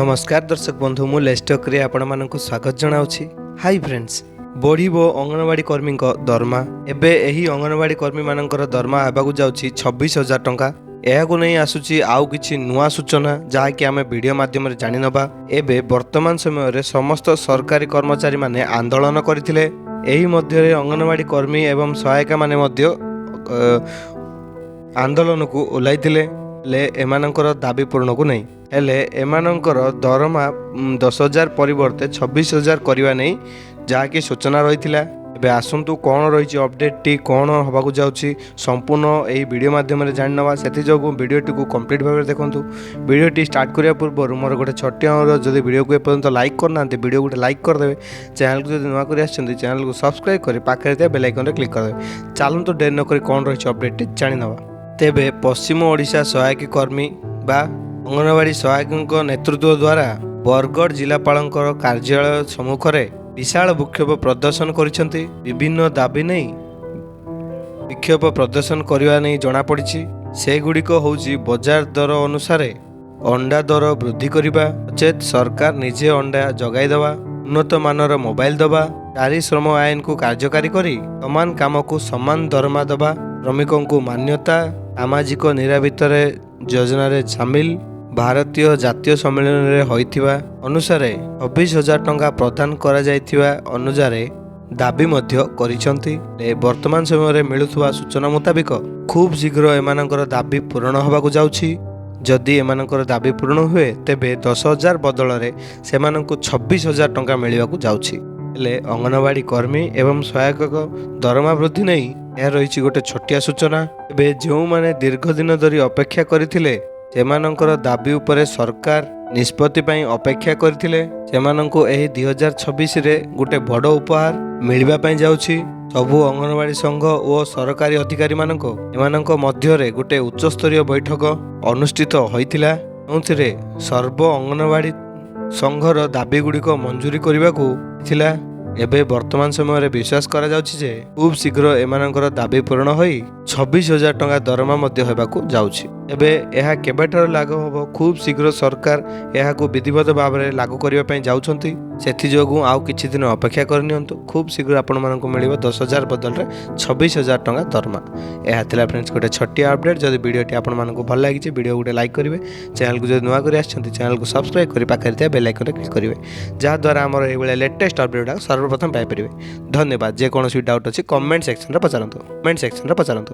नमस्कार दर्शक बंधु मु लेस्टक रे आपण मानक स्वागत जनाउछि। हाय फ्रेंड्स, बढ़िबो अंगनवाड़ी कर्मी दरमा। एबे एही अंगनवाड़ी कर्मी मानकर दरमा हेबाकू जाउछि 26,000 टंका। एहाकू नहीं आसुछि आउ किछि नुआ सूचना जहाँकि आमे वीडियो माध्यम रे जानि नबा। एबे वर्तमान समय रे समस्त सरकारी कर्मचारी माने आंदोलन करथिले। एही मध्य रे अंगनवाड़ी कर्मी एवं सहायिका माने मध्य आंदोलन को ओलाइथिले ले एमानकर दाबी पूर्ण को नहीं हेले एमानकर दरमा 10,000 परिवर्ते 26,000 करवा नहीं जहाँकि सूचना रही। एबे आसंतु कौन रही अपडेट टी कौन होबाकू जाउछि संपूर्ण यही वीडियो माध्यम जानि नवा। सेति जोगु वीडियोटी को कंप्लीट भाव में देखंतु। वीडियोटी स्टार्ट करिया पूर्व मोर गोटे छोटे अनुरोध, जदि वीडियो को एपर्यंत लाइक करना वीडियो गोटे लाइक करदेवे। चैनल को जब नुआ कर आछंती चैनल को सब्सक्राइब कर पाखे थे बेल आइकन रे क्लिक करदेवे। चलंतु देर न करी कौन रही अपडेट टी जानि नवा। तेबे पश्चिम ओडिशा सहायक कर्मी बा अंगनवाड़ी सहायक नेतृत्व द्वारा बरगढ़ जिलापालंकर कार्यालय सम्मुख में विशाल विक्षोभ प्रदर्शन करिसेंती। विभिन्न दाबी नहीं विक्षोभ प्रदर्शन करने नहीं जना पड़ी। से गुड़िक होउछि बजार दर अनुसार अंडा दर वृद्धि करने, नचेत सरकार निजे अंडा जगाई दवा, उन्नत मानर मोबाइल दवा, नारी श्रम आईन को कार्यकारी करी समान काम को समान दरमा दवा, श्रमिकों को मान्यता, सामाजिक निराभितर योजना रे शामिल, भारतीय जातीय सम्मेलन रे होइथिबा अनुसार 26,000 टंका प्रदान करा जाइथिबा अनुसार दाबी मध्य करिसंती। वर्तमान समय रे मिलुथुवा सूचना मुताबिक खूब शीघ्र एमानकर दाबी पूर्ण होबाकू जाउछि। जदि एमानकर दाबी पूर्ण हुए तेबे 10,000 बदल रे सेमानकु 26,000 टंका मिलिबाकू जाउछि। हेले अंगनवाड़ी कर्मी एवं सहायक दरमा वृद्धि नहीं यह रही गोटे छोटिया सूचना। एबे जो माने दीर्घ दिन धरी अपेक्षा करथिले सेमानकर दाबी उपरे सरकार निष्पत्ति पई अपेक्षा करथिले। सेमानंकु एही 2026 रे गोटे बड़ उपहार मिलबा पई जाउछि। सबु अंगनवाड़ी संघ और सरकारी अधिकारी मानक एमानंक मध्य रे गोटे उच्च स्तरीय बैठक अनुष्ठित होइथिला। जोंथिरे सर्व अंगनवाड़ी संघर दाबी गुड़िक मंजूरी करबाकू थिला। एबे वर्तमान समय रे विश्वास करा जाउछि जे खूब शीघ्र एमानकर दाबी पूर्ण होई 26,000 टंका दरमा मध्य हेबाकू जाउछि। एबे एहा केबेटर लागू होबो, खूब शीघ्र सरकार एहाकू विधिवत भाव में लागू करबा पई जाउछंती। सेथि जोगु आउ किछि दिन अपेक्षा करनियंतु। खूब शीघ्र आपण मानकू मिलिबो 10,000 बदल रे 26,000 टंका दरमा। एहा थिला फ्रेंड्स गोटे छोटिया अपडेट। जदि वीडियोटी आपण मानकू भल लागिछि वीडियो गोटे लाइक करिवे। चैनल को जदि नुआ करि आछंती चैनल को सब्सक्राइब करि पाखे थे बेल आइकन रे क्लिक करिवे, जहा द्वारा हमर एई बेले लेटेस्ट अपडेट सर्वप्रथम पाइ परिवे। धन्यवाद। जे कोनोसी डाउट अछि कमेंट सेक्शन रे पचारंतु।